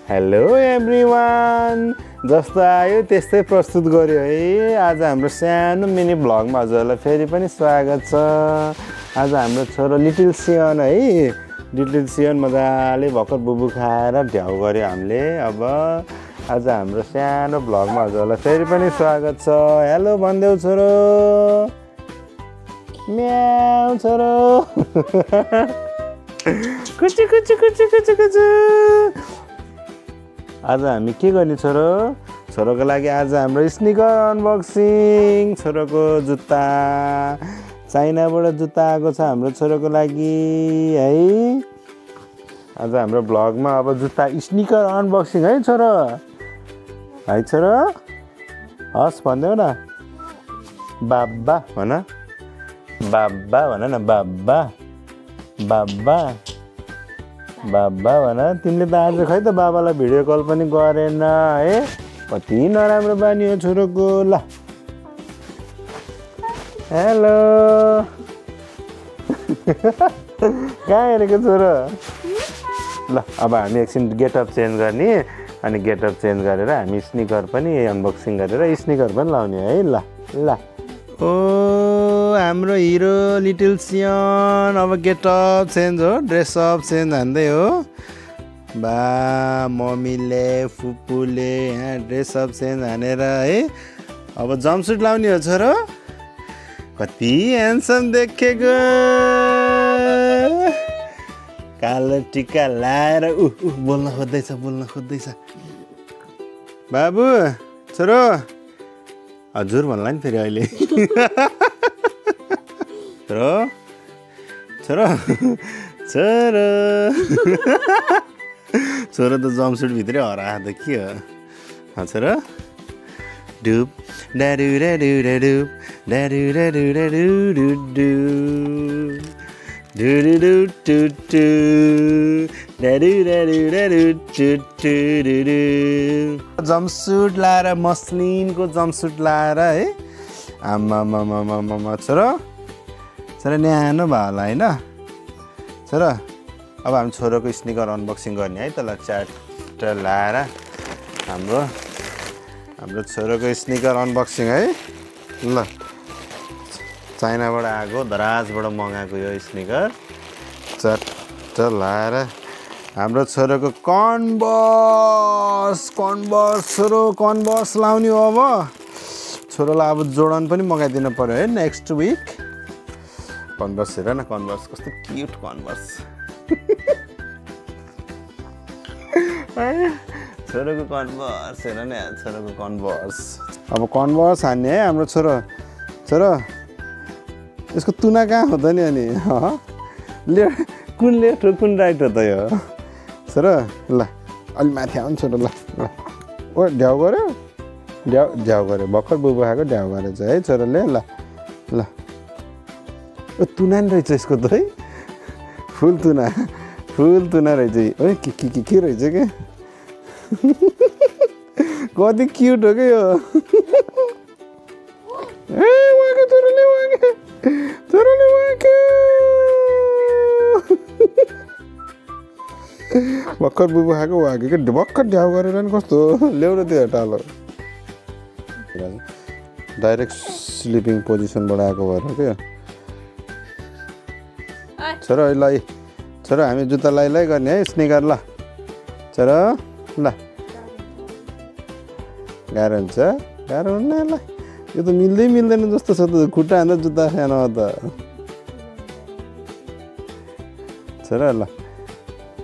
Hello everyone, जस्तो आयो त्यस्तै प्रस्तुत गर्यो है। आज हाम्रो सानो मिनी भ्लगमा हजुरहरूलाई फेरि पनि स्वागत छ। आज हाम्रो छोरो लिटिल सियन है, लिटिल सियन मजाले भर्खर बुबु खाएर ढ्याउ गर्यो हामीले। अब आज हाम्रो सानो भ्लगमा हजुरहरूलाई फेरि पनि स्वागत छ। हेलो भनिदेऊ छोरो, म्याउ छोरो। कुचु कुचु कुचु कुचु कुचु। आज हामी के गर्ने छोरो? छोरोको लागि आज हाम्रो स्निकर अनबक्सिङ। छोरोको जुत्ता चाइनाबाट जुत्ता आएको छ हाम्रो छोरोको लागि है। आज हाम्रो भ्लगमा अब जुत्ता स्निकर अनबक्सिङ है छोरो। है छोरो, हस् भनिदेऊ न, बाबा भन, बाबा भन न, बाबा बाबा बाबा भन। तिमीले त आज खै त बाबालाई भिडियो कल पनि गरेन है। कति नराम्रो बानी हो छोरोको। ल हेलो। कहाँ हेरेको छोरो? ल अब हामी एकछिन गेटअप चेन्ज गर्ने, अनि गेटअप चेन्ज गरेर हामी स्निकर पनि अनबक्सिङ गरेर स्निकर पनि लाउने है। ल ल। ओ हाम्रो हिरो लिटिल सियन अब गेटअप चेन्ज हो, ड्रेसअप चेन्ज हान्दै हो। बा मम्मीले फुपूले यहाँ ड्रेसअप चेन्ज हानेर है। अब जम्पसुट लाउने हो छोरो। कति ह्यान्डसम देखेको। कालो टिका लाएर बोल्न खोज्दैछ। बाबु छोरो, हजुर भन्ला नि फेरि अहिले। छोरो छोरो छोरो छोरो त जम्पसुट भित्रै हराएको त के हो छोरो? डुब डाडु डाडु डाडु डाडु डाडु डाडु डुडु डुडु टुटु डाडु डाडु डाडु टुटु डुडु। जम्पसुट लाएर, मस्लिनको जम्पसुट लाएर है। आमा छोरो छोरो न्यानो भयो होला होइन छोरो। अब हामी छोरोको स्निकर अनबक्सिङ गर्ने है। तल च्याट लाएर हाम्रो छोरोको स्निकर अनबक्सिङ है। ल चाइनाबाट आएको, दराजबाट मगाएको यो स्निकर च्याट लाएर हाम्रो छोरोको कन्भर्स छोरो कन्भर्स लाउने हो। अब छोरोलाई अब जोर्डन पनि मगाइदिनु पर्यो है नेक्स्ट विक। कन्भर्स हेर न, कन्भर्स कस्तो क्युट कन्भर्स। छोरोको कन्भर्स हेर न, छोरोको कन्भर्स। अब कन्भर्स हान्ने है हाम्रो छोरो। छोरो यसको तुना कहाँ हो त नि? अनि कुन लेफ्ट हो कुन राइट हो त यो छोरो? ल अलि माथि आउनु छोरो। ल ओ ढ्याउ गऱ्यो भर्खर बुबु खाएको ढ्याउ गरेछ है छोरोले। ल ल ओ तुना नि रहेछ यसको त है। फुल तुना रहेछ। है के रहेछ के? कति क्युट हो क्या यो। ए वाके छोरोले वाके। भर्खर बुबु खाएको वाके के भर्खर ढ्याउ गरेर नि कस्तो ल्याउनु त्यो टालो। डाइरेक्ट स्लिपिङ पोजिसनबाट आएको भएर क्या छोरो। ल छोरो हामी जुत्ता लाइ गर्ने है स्निकर। ल छोरो ल गाह्रो हुन्छ, गाह्रो हुन्न। ल यो त मिल्दैन जस्तो छ त, खुट्टा हान्दा जुत्ता सानो हो त छोरो। ल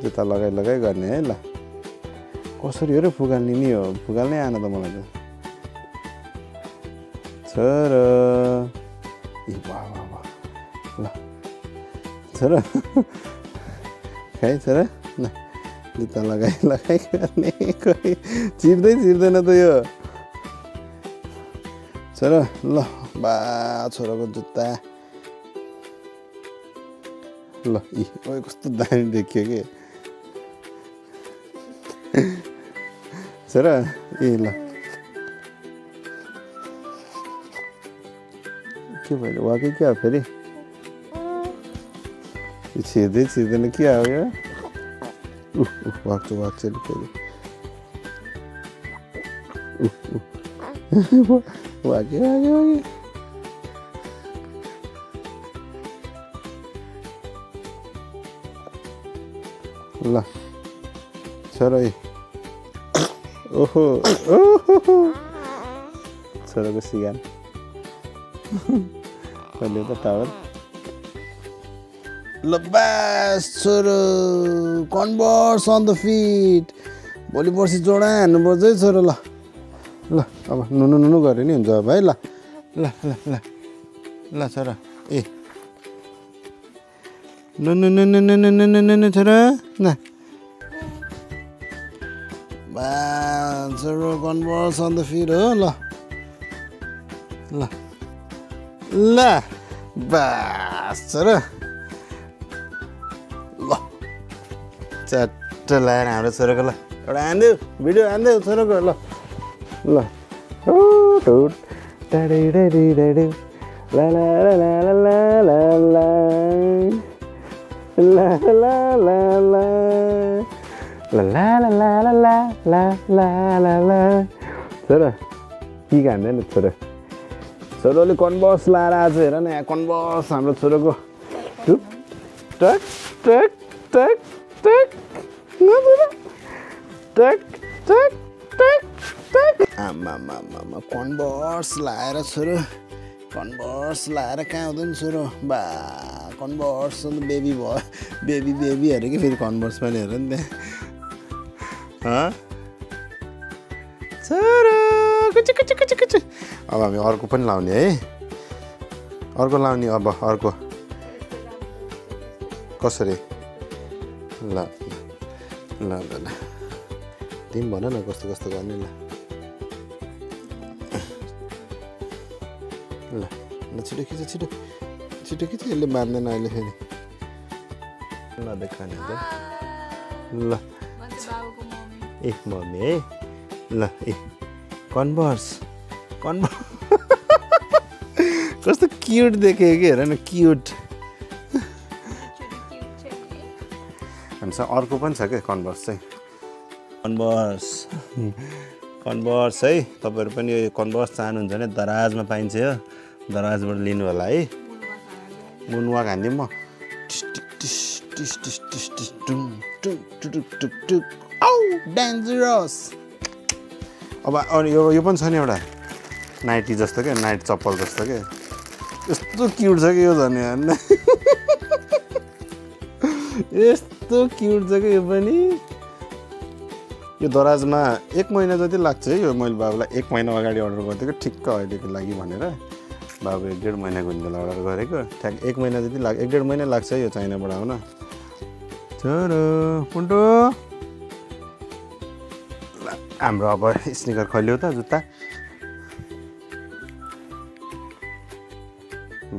जुत्ता लगाइ गर्ने है। ल कसरी हो र फुगाल्ने नि? हो फुगाल्नै आएन त मलाई त छोरो। ए वाह ल छोरो खै छोरो। ल जुत्ता लगाइ गर्ने। कोही चिर्दैन त यो छोरो। ल बा छोरोको जुत्ता। ल ओ कस्तो दामी देखियो कि छोरो। ए ल के भयो? वाके क्या हो फेरि? छिर्दैन के हो यो? वाक्छ फेरि वागे वागे वागे ल छोरा ओहो ओहो छोराको सिगान कहिले त टावर ल बास छोरो कन्भर्स अन द फिट भोलि पर्सि जोडा हान्नुपर्छ है छोरो ल ल अब नुनु नुनु गरे नि हुन्छ अब है ल ल ल ल ल छोरा ए नुनु नुनु नुनु नुनु नुनु छोरा न बा छोरो कन्भर्स अन द फिट हो ल ल ल बास छोरो ल चट्ट लगाएर हाम्रो छोराको ल एउटा हान्देऊ भिडियो हान्देऊ छोराको ल ल ला ला ला ला ला ला ला ला ला ला ला La la la la la la la la la la छोरा के हान्दैन छोरा छोरोले कन्भर्स लाएर आज हेर न यहाँ कन्भर्स हाम्रो छोरोको टुक टक टक टक टक टक टक टक टक आमा मामा कन्भर्स लाएर छोरो कन्भर्स लाएर कहाँ हुँदैन छोरो बा कन्भर्स बेबी भयो बेबी बेबी अरे कि फेरि कन्भर्स पनि हेर नि त्यहाँ छोरो कुचु कुचु कुचु कुचु अब हामी अर्को पनि लाउने है अर्को लाउने अब अर्को कसरी ल ल ल ल तिमी भन न कस्तो कस्तो गर्ने ल ल ल छिटो खिच छिटो छिटो खिच यसले बाँध्दैन अहिले फेरि ल देखाउने ल ए मम्मी है ल ए कन्भर्स कन्भर्स कस्तो क्युट देखेँ कि हेर न क्युट हामीसँग अर्को पनि छ क्या कन्भर्स चाहिँ कन्भर्स कन्भर्स है तपाईँहरू पनि यो कन्भर्स चाहनुहुन्छ भने दराजमा पाइन्छ यो दराजबाट लिनु होला है मुनवाक हान्दिउँ म डेन्जरस अब यो पनि छ नि एउटा नाइटी जस्तो क्या नाइट चप्पल जस्तो क्या यस्तो क्युट छ कि यो झन् यस्तो क्युट छ कि यो पनि यो दराजमा 1 महिना जति लाग्छ है यो मैले बाबुलाई 1 महिना अगाडि अर्डर गरिदिएको ठिक्क अहिलेको लागि भनेर बाबु 1.5 महिनाको बेला अर्डर गरेको ठ्याक 1 महिना जति 1.5 महिना लाग्छ यो चाइनाबाट आउन छोरो पुन्टो हाम्रो अब स्निकर खल्यो त जुत्ता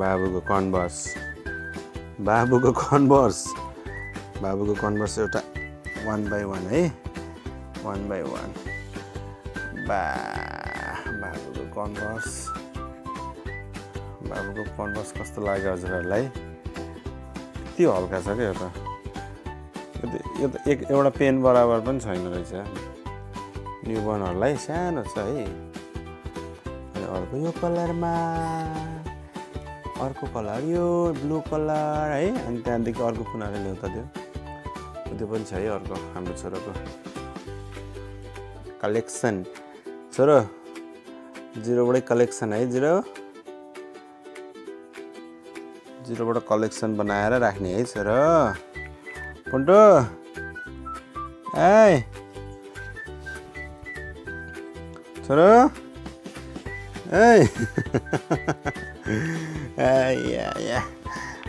बाबुको कन्भर्स बाबुको कन्भर्स एउटा 1 by 1 है 1 by 1 बाबुको कन्भर्स कस्तो लाग्यो हजुरहरूलाई त्यो हल्का छ क्या यो त एउटा पेन बराबर पनि छैन रहेछ न्युबर्नहरूलाई सानो छ है अनि अर्को यो कलरमा अर्को कलर यो ब्लू कलर है अनि त्यहाँदेखि अर्को कुनाले ल्याउ त त्यो पनि छ है अर्को हाम्रो छोराको कलेक्सन छोरो जिरोबाटै कलेक्सन है जिरोबाट कलेक्सन बनाएर राख्ने है छोरो पुन्टो ए छोरो ए या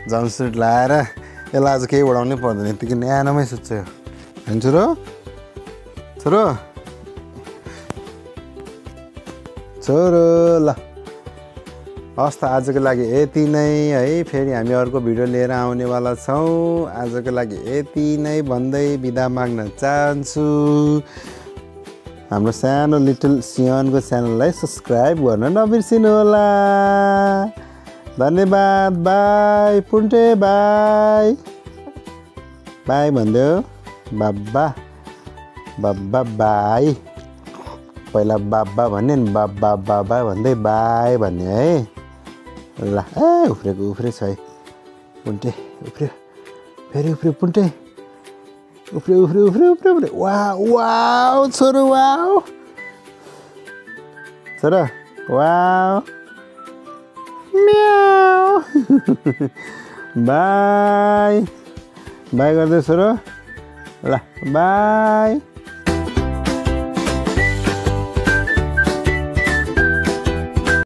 जम्पसुट लाएर यसलाई आज केही उडाउनै पर्दैन यतिकै न्यानोमै सुत्छ यो होइन छोरो ल हस् त आजको लागि यति नै है फेरि हामी अर्को भिडियो लिएर आउनेवाला छौँ आजको लागि यति नै भन्दै बिदा माग्न चाहन्छु हाम्रो सानो लिटल सियोनको च्यानललाई सब्सक्राइब गर्न नबिर्सिनु होला धन्यवाद बाई पुन्टे बाई बाई भन्देऊ बाबा बाई पहिला बाबा भन्ने नि बाबा बाबा भन्दै बाई भन्ने है ल ए उफ्रे छ है पुन्टे उफ्रे फेरि उफ्रे पुन्टे उफ्रे वाउ छोरो वाउ छोरो वाउ म्याउ बाई बाई गर्दै छोरो ल बाई